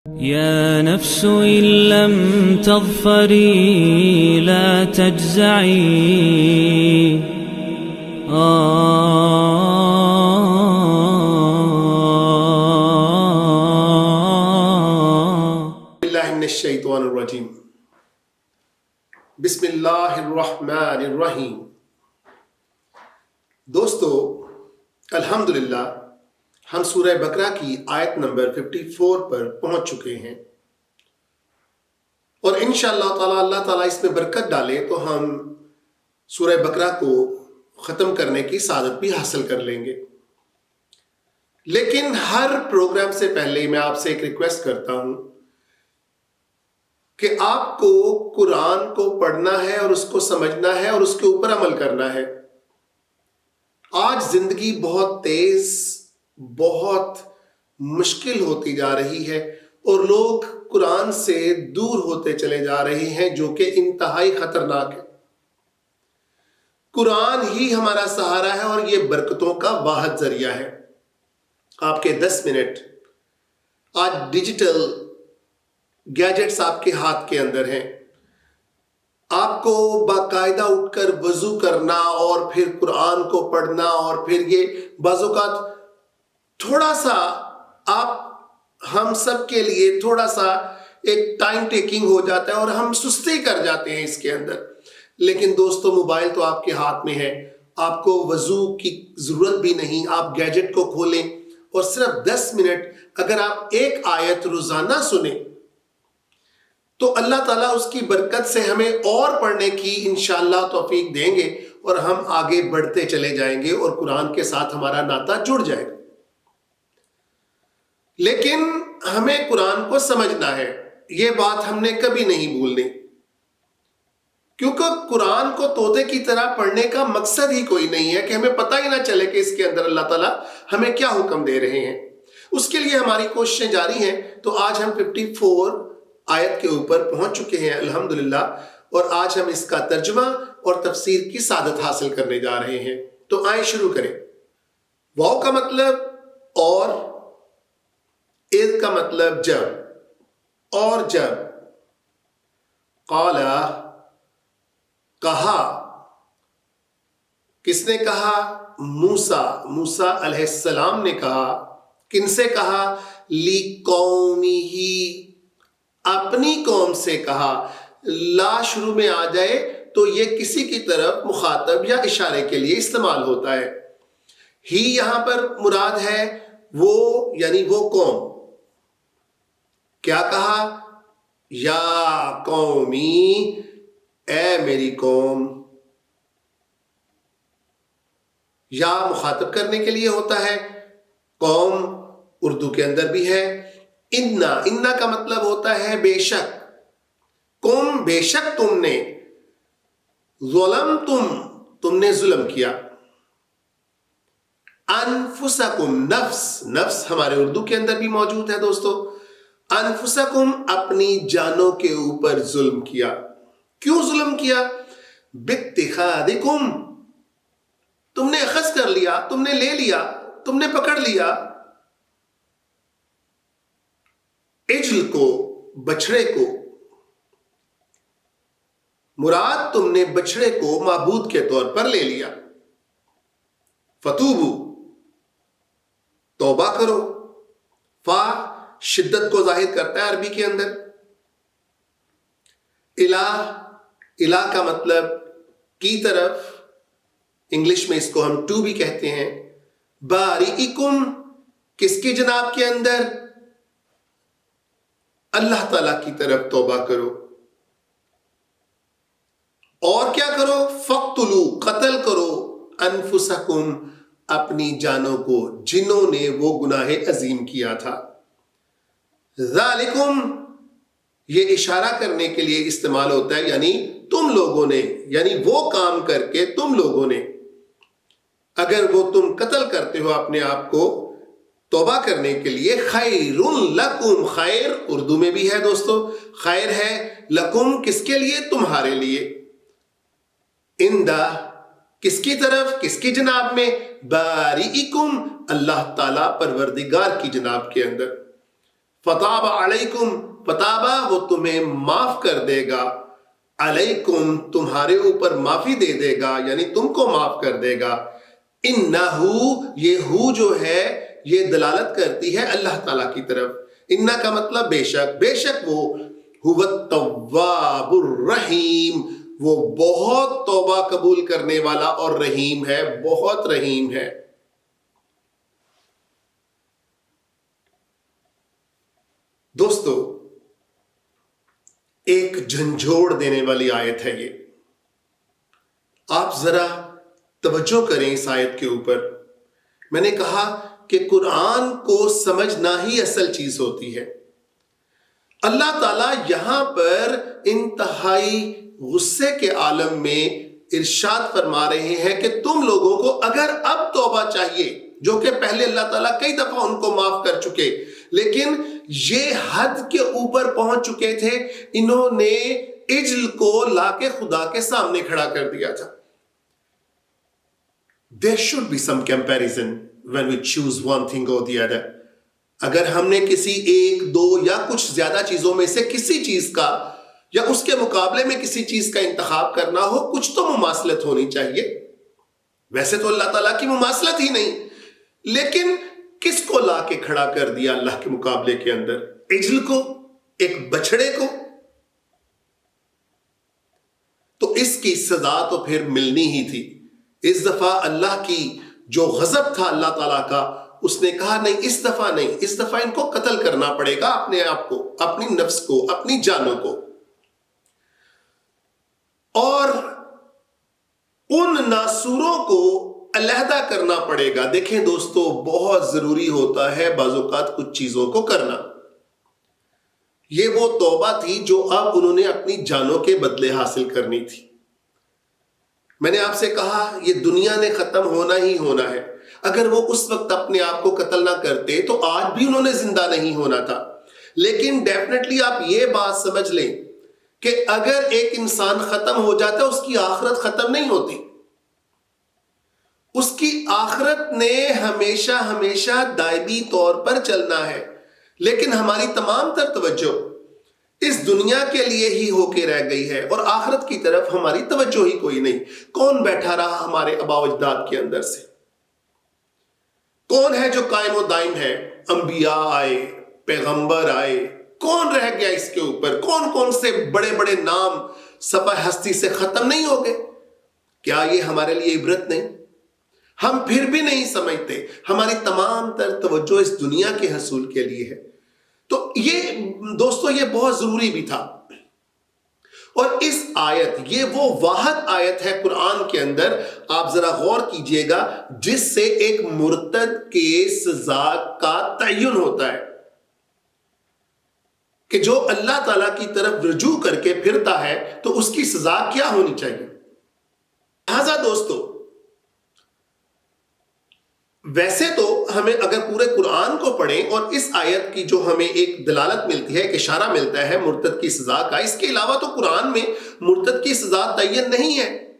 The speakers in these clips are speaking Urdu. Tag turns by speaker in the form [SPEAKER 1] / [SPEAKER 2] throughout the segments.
[SPEAKER 1] يا نفس إن لم تظفري لا تجزعي
[SPEAKER 2] باللہ من الشیطان الرجیم بسم اللہ الرحمن الرحیم۔ دوستو، الحمدللہ ہم سورہ بقرہ کی آیت نمبر 54 پر پہنچ چکے ہیں، اور انشاءاللہ تعالی اللہ تعالیٰ اس میں برکت ڈالے تو ہم سورہ بقرہ کو ختم کرنے کی سعادت بھی حاصل کر لیں گے۔ لیکن ہر پروگرام سے پہلے میں آپ سے ایک ریکویسٹ کرتا ہوں کہ آپ کو قرآن کو پڑھنا ہے اور اس کو سمجھنا ہے اور اس کے اوپر عمل کرنا ہے۔ آج زندگی بہت تیز، بہت مشکل ہوتی جا رہی ہے اور لوگ قرآن سے دور ہوتے چلے جا رہے ہیں، جو کہ انتہائی خطرناک ہے۔ قرآن ہی ہمارا سہارا ہے اور یہ برکتوں کا واحد ذریعہ ہے۔ آپ کے 10 منٹ آج ڈیجیٹل گیجٹس آپ کے ہاتھ کے اندر ہیں، آپ کو باقاعدہ اٹھ کر وضو کرنا اور پھر قرآن کو پڑھنا، اور پھر یہ بعض اوقات تھوڑا سا ہم سب کے لیے تھوڑا سا ایک ٹائم ٹیکنگ ہو جاتا ہے اور ہم سستی کر جاتے ہیں اس کے اندر۔ لیکن دوستو، موبائل تو آپ کے ہاتھ میں ہے، آپ کو وضو کی ضرورت بھی نہیں۔ آپ گیجٹ کو کھولیں اور صرف 10 منٹ اگر آپ ایک آیت روزانہ سنیں تو اللہ تعالیٰ اس کی برکت سے ہمیں اور پڑھنے کی انشاءاللہ توفیق دیں گے، اور ہم آگے بڑھتے چلے جائیں گے اور قرآن کے ساتھ ہمارا ناطہ جڑ جائے گا۔ لیکن ہمیں قرآن کو سمجھنا ہے، یہ بات ہم نے کبھی نہیں بھولنی، کیونکہ قرآن کو طوطے کی طرح پڑھنے کا مقصد ہی کوئی نہیں ہے کہ ہمیں پتہ ہی نہ چلے کہ اس کے اندر اللہ تعالیٰ ہمیں کیا حکم دے رہے ہیں۔ اس کے لیے ہماری کوششیں جاری ہیں۔ تو آج ہم 54 آیت کے اوپر پہنچ چکے ہیں الحمدللہ، اور آج ہم اس کا ترجمہ اور تفسیر کی سعادت حاصل کرنے جا رہے ہیں۔ تو آئیں شروع کریں۔ واو کا مطلب اور، اذ کا مطلب جب، اور جب، قالا کہا، کس نے کہا؟ موسیٰ علیہ السلام نے کہا۔ کن سے کہا؟ لِقَوْمِهِ، اپنی قوم سے کہا۔ لا شروع میں آ جائے تو یہ کسی کی طرف مخاطب یا اشارے کے لیے استعمال ہوتا ہے۔ ہی یہاں پر مراد ہے وہ، یعنی وہ قوم۔ کیا کہا؟ یا قومی، اے میری قوم۔ یا مخاطب کرنے کے لیے ہوتا ہے، قوم اردو کے اندر بھی ہے۔ انا کا مطلب ہوتا ہے بے شک، قوم بے شک تم نے، تم نے ظلم کیا۔ انفسکم، نفس ہمارے اردو کے اندر بھی موجود ہے دوستو۔ انفسکم، اپنی جانوں کے اوپر ظلم کیا۔ کیوں ظلم کیا؟ باتخاذکم، تم نے اخذ کر لیا، تم نے لے لیا، تم نے پکڑ لیا عجل کو، بچھڑے کو۔ مراد تم نے بچھڑے کو معبود کے طور پر لے لیا۔ فتوبو، توبہ کرو۔ فا شدت کو ظاہر کرتا ہے عربی کے اندر۔ الہ کا مطلب کی طرف، انگلش میں اس کو ہم ٹو بھی کہتے ہیں۔ باریئکم، کس کی جناب کے اندر؟ اللہ تعالیٰ کی طرف توبہ کرو۔ اور کیا کرو؟ فقتلوا، قتل کرو، انفسکم، اپنی جانوں کو، جنہوں نے وہ گناہ عظیم کیا تھا۔ ذالکم، یہ اشارہ کرنے کے لیے استعمال ہوتا ہے، یعنی تم لوگوں نے، یعنی وہ کام کر کے تم لوگوں نے، اگر وہ تم قتل کرتے ہو اپنے آپ کو توبہ کرنے کے لیے، خیر لکم، خیر اردو میں بھی ہے دوستو، خیر ہے، لکم کس کے لیے؟ تمہارے لیے۔ اندہ کس کی طرف، کس کی جناب میں؟ باریئکم، اللہ تعالیٰ پروردگار کی جناب کے اندر۔ فتاب علیکم، فتابہ وہ تمہیں معاف کر دے گا، علیکم تمہارے اوپر معافی دے دے گا، یعنی تم کو معاف کر دے گا۔ انہو، یہ ہو جو ہے یہ دلالت کرتی ہے اللہ تعالیٰ کی طرف۔ انہ کا مطلب بے شک، بے شک وہ هو التواب الرحیم، وہ بہت توبہ قبول کرنے والا اور رحیم ہے، بہت رحیم ہے۔ دوستو ایک جھنجھوڑ دینے والی آیت ہے یہ، آپ ذرا توجہ کریں اس آیت کے اوپر۔ میں نے کہا کہ قرآن کو سمجھنا ہی اصل چیز ہوتی ہے۔ اللہ تعالیٰ یہاں پر انتہائی غصے کے عالم میں ارشاد فرما رہے ہیں کہ تم لوگوں کو اگر اب توبہ چاہیے، جو کہ پہلے اللہ تعالیٰ کئی دفعہ ان کو معاف کر چکے، لیکن یہ حد کے اوپر پہنچ چکے تھے، انہوں نے عجل کو لا کے خدا کے سامنے کھڑا کر دیا تھا۔ There should be some comparison when we choose one thing or the other۔ اگر ہم نے کسی ایک، دو یا کچھ زیادہ چیزوں میں سے کسی چیز کا یا اس کے مقابلے میں کسی چیز کا انتخاب کرنا ہو، کچھ تو مماثلت ہونی چاہیے۔ ویسے تو اللہ تعالیٰ کی مماثلت ہی نہیں، لیکن کس کو لا کے کھڑا کر دیا اللہ کے مقابلے کے اندر؟ عجل کو، ایک بچڑے کو۔ تو اس کی سزا تو پھر ملنی ہی تھی۔ اس دفعہ اللہ کی جو غضب تھا اللہ تعالیٰ کا، اس نے کہا نہیں، اس دفعہ نہیں، اس دفعہ ان کو قتل کرنا پڑے گا، اپنے آپ کو، اپنی نفس کو، اپنی جانوں کو، اور ان ناسوروں کو علیحدہ کرنا پڑے گا۔ دیکھیں دوستو، بہت ضروری ہوتا ہے بعض اوقات کچھ چیزوں کو کرنا۔ یہ وہ توبہ تھی جو اب انہوں نے اپنی جانوں کے بدلے حاصل کرنی تھی۔ میں نے آپ سے کہا یہ دنیا نے ختم ہونا ہی ہونا ہے۔ اگر وہ اس وقت اپنے آپ کو قتل نہ کرتے تو آج بھی انہوں نے زندہ نہیں ہونا تھا۔ لیکن ڈیفینیٹلی آپ یہ بات سمجھ لیں کہ اگر ایک انسان ختم ہو جاتا ہے، اس کی آخرت ختم نہیں ہوتی۔ اس کی آخرت نے ہمیشہ ہمیشہ دائمی طور پر چلنا ہے، لیکن ہماری تمام تر توجہ اس دنیا کے لیے ہی ہو کے رہ گئی ہے، اور آخرت کی طرف ہماری توجہ ہی کوئی نہیں۔ کون بیٹھا رہا ہمارے آباء و اجداد کے اندر سے؟ کون ہے جو قائم و دائم ہے؟ انبیاء آئے، پیغمبر آئے، کون رہ گیا اس کے اوپر؟ کون کون سے بڑے بڑے نام صفحہ ہستی سے ختم نہیں ہو گئے؟ کیا یہ ہمارے لیے عبرت نہیں؟ ہم پھر بھی نہیں سمجھتے، ہماری تمام تر توجہ اس دنیا کے حصول کے لیے ہے۔ تو یہ دوستو یہ بہت ضروری بھی تھا۔ اور اس آیت، یہ وہ واحد آیت ہے قرآن کے اندر، آپ ذرا غور کیجئے گا، جس سے ایک مرتد کے سزا کا تعین ہوتا ہے کہ جو اللہ تعالیٰ کی طرف رجوع کر کے پھرتا ہے تو اس کی سزا کیا ہونی چاہیے۔ لہذا دوستو، ویسے تو ہمیں اگر پورے قرآن کو پڑھیں اور اس آیت کی جو ہمیں ایک دلالت ملتی ہے، ایک اشارہ ملتا ہے مرتد کی سزا کا، اس کے علاوہ تو قرآن میں مرتد کی سزا تعین نہیں ہے۔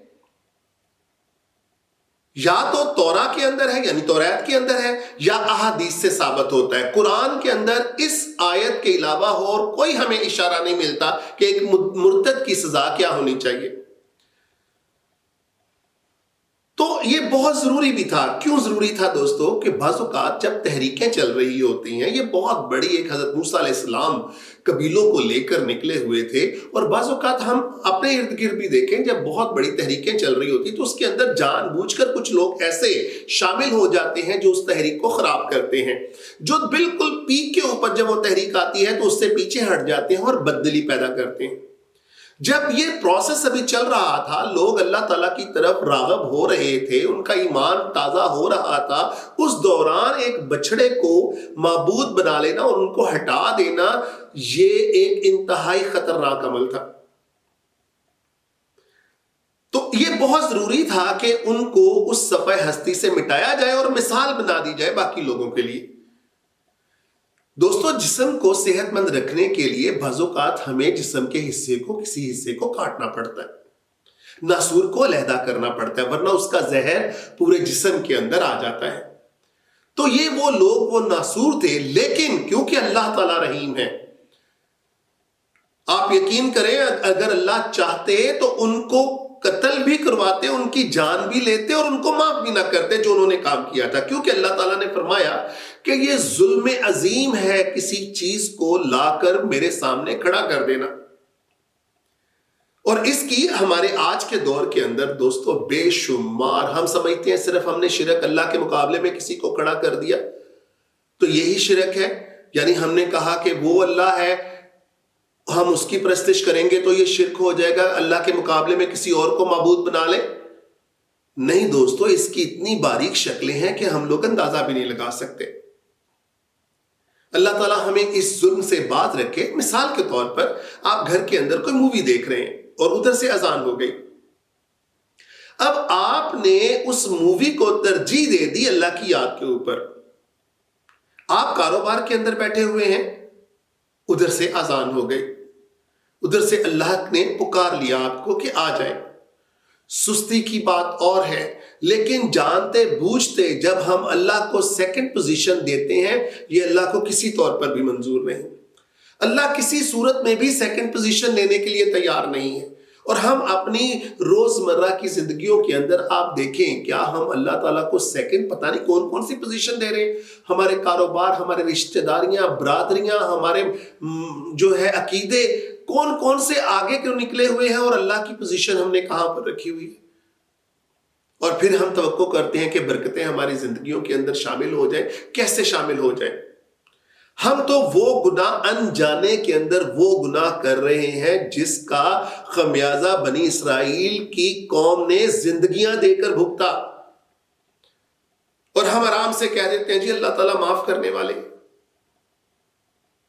[SPEAKER 2] یا تو توراہ کے اندر ہے، یعنی توریت کے اندر ہے، یا احادیث سے ثابت ہوتا ہے۔ قرآن کے اندر اس آیت کے علاوہ اور کوئی ہمیں اشارہ نہیں ملتا کہ ایک مرتد کی سزا کیا ہونی چاہیے۔ تو یہ بہت ضروری بھی تھا۔ کیوں ضروری تھا دوستو؟ کہ بعض اوقات جب تحریکیں چل رہی ہوتی ہیں، یہ بہت بڑی ایک حضرت موسیٰ علیہ السلام قبیلوں کو لے کر نکلے ہوئے تھے، اور بعض اوقات ہم اپنے ارد گرد بھی دیکھیں، جب بہت بڑی تحریکیں چل رہی ہوتی تو اس کے اندر جان بوجھ کر کچھ لوگ ایسے شامل ہو جاتے ہیں جو اس تحریک کو خراب کرتے ہیں، جو بالکل پیک کے اوپر جب وہ تحریک آتی ہے تو اس سے پیچھے ہٹ جاتے ہیں اور بددلی پیدا کرتے ہیں۔ جب یہ پروسیس ابھی چل رہا تھا، لوگ اللہ تعالیٰ کی طرف راغب ہو رہے تھے، ان کا ایمان تازہ ہو رہا تھا، اس دوران ایک بچڑے کو معبود بنا لینا اور ان کو ہٹا دینا، یہ ایک انتہائی خطرناک عمل تھا۔ تو یہ بہت ضروری تھا کہ ان کو اس صفحہ ہستی سے مٹایا جائے اور مثال بنا دی جائے باقی لوگوں کے لیے۔ دوستو، جسم کو صحت مند رکھنے کے لیے بعض اوقات ہمیں جسم کے حصے کو، کسی حصے کو کاٹنا پڑتا ہے، ناسور کو علیحدہ کرنا پڑتا ہے، ورنہ اس کا زہر پورے جسم کے اندر آ جاتا ہے۔ تو یہ وہ لوگ وہ ناسور تھے، لیکن کیونکہ اللہ تعالیٰ رحیم ہے، آپ یقین کریں اگر اللہ چاہتے تو ان کو قتل بھی کرواتے، ان کی جان بھی لیتے اور ان کو معاف بھی نہ کرتے جو انہوں نے کام کیا تھا، کیونکہ اللہ تعالیٰ نے فرمایا کہ یہ ظلم عظیم ہے کسی چیز کو لا کر میرے سامنے کھڑا کر دینا۔ اور اس کی ہمارے آج کے دور کے اندر دوستو بے شمار، ہم سمجھتے ہیں صرف ہم نے شرک اللہ کے مقابلے میں کسی کو کھڑا کر دیا تو یہی شرک ہے، یعنی ہم نے کہا کہ وہ اللہ ہے، ہم اس کی پرستش کریں گے تو یہ شرک ہو جائے گا، اللہ کے مقابلے میں کسی اور کو معبود بنا لیں۔ نہیں دوستو، اس کی اتنی باریک شکلیں ہیں کہ ہم لوگ اندازہ بھی نہیں لگا سکتے۔ اللہ تعالیٰ ہمیں اس ظلم سے باز رکھے۔ مثال کے طور پر آپ گھر کے اندر کوئی مووی دیکھ رہے ہیں اور ادھر سے اذان ہو گئی، اب آپ نے اس مووی کو ترجیح دے دی اللہ کی یاد کے اوپر، آپ کاروبار کے اندر بیٹھے ہوئے ہیں، ادھر سے اذان ہو گئی، ادھر سے اللہ نے پکار لیا آپ کو کہ آ جائیں۔ سستی کی بات اور ہے، لیکن جانتے بوجھتے جب ہم اللہ کو سیکنڈ پوزیشن دیتے ہیں، یہ اللہ کو کسی طور پر بھی منظور نہیں۔ اللہ کسی صورت میں بھی سیکنڈ پوزیشن لینے کے لیے تیار نہیں ہے۔ اور ہم اپنی روزمرہ کی زندگیوں کے اندر آپ دیکھیں کیا ہم اللہ تعالیٰ کو سیکنڈ پتہ نہیں کون کون سی پوزیشن دے رہے ہیں۔ ہمارے کاروبار، ہمارے رشتہ داریاں، برادریاں، ہمارے جو ہے عقیدے کون کون سے آگے کیوں نکلے ہوئے ہیں، اور اللہ کی پوزیشن ہم نے کہاں پر رکھی ہوئی ہے۔ اور پھر ہم توقع کرتے ہیں کہ برکتیں ہماری زندگیوں کے اندر شامل ہو جائیں۔ کیسے شامل ہو جائیں؟ ہم تو وہ گناہ انجانے کے اندر وہ گناہ کر رہے ہیں جس کا خمیازہ بنی اسرائیل کی قوم نے زندگیاں دے کر بھگتا، اور ہم آرام سے کہہ دیتے ہیں جی اللہ تعالیٰ معاف کرنے والے۔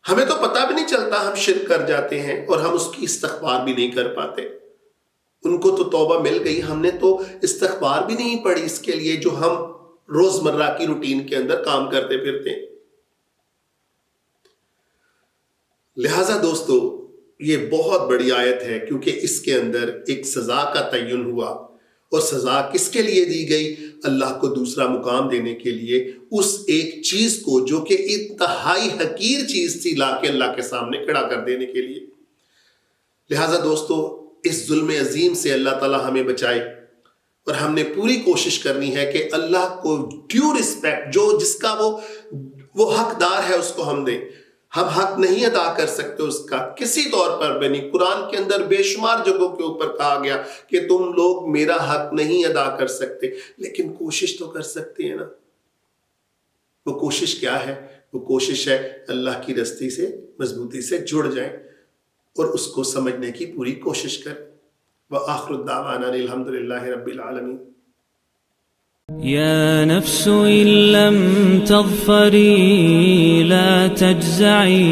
[SPEAKER 2] ہمیں تو پتہ بھی نہیں چلتا ہم شرک کر جاتے ہیں اور ہم اس کی استغفار بھی نہیں کر پاتے۔ ان کو تو توبہ مل گئی، ہم نے تو استغفار بھی نہیں پڑھی اس کے لیے جو ہم روزمرہ کی روٹین کے اندر کام کرتے پھرتے ہیں۔ لہٰذا دوستو یہ بہت بڑی آیت ہے، کیونکہ اس کے اندر ایک سزا کا تعین ہوا، اور سزا کس کے لیے دی گئی؟ اللہ کو دوسرا مقام دینے کے لیے، اس ایک چیز کو جو کہ انتہائی حقیر چیز تھی لا کے اللہ کے سامنے کھڑا کر دینے کے لیے۔ لہٰذا دوستو اس ظلم عظیم سے اللہ تعالیٰ ہمیں بچائے، اور ہم نے پوری کوشش کرنی ہے کہ اللہ کو ڈیو رسپیکٹ، جو جس کا وہ حقدار ہے اس کو ہم دیں۔ ہم حق نہیں ادا کر سکتے اس کا کسی طور پر بھی نہیں۔ قرآن کے اندر بے شمار جگہوں کے اوپر کہا گیا کہ تم لوگ میرا حق نہیں ادا کر سکتے، لیکن کوشش تو کر سکتے ہیں نا۔ وہ کوشش کیا ہے؟ وہ کوشش ہے اللہ کی رستی سے مضبوطی سے جڑ جائیں اور اس کو سمجھنے کی پوری کوشش کریں۔ وآخر الدعوانا الحمدللہ رب العالمین۔
[SPEAKER 1] يا نفس إن لم تظفري لا تجزعي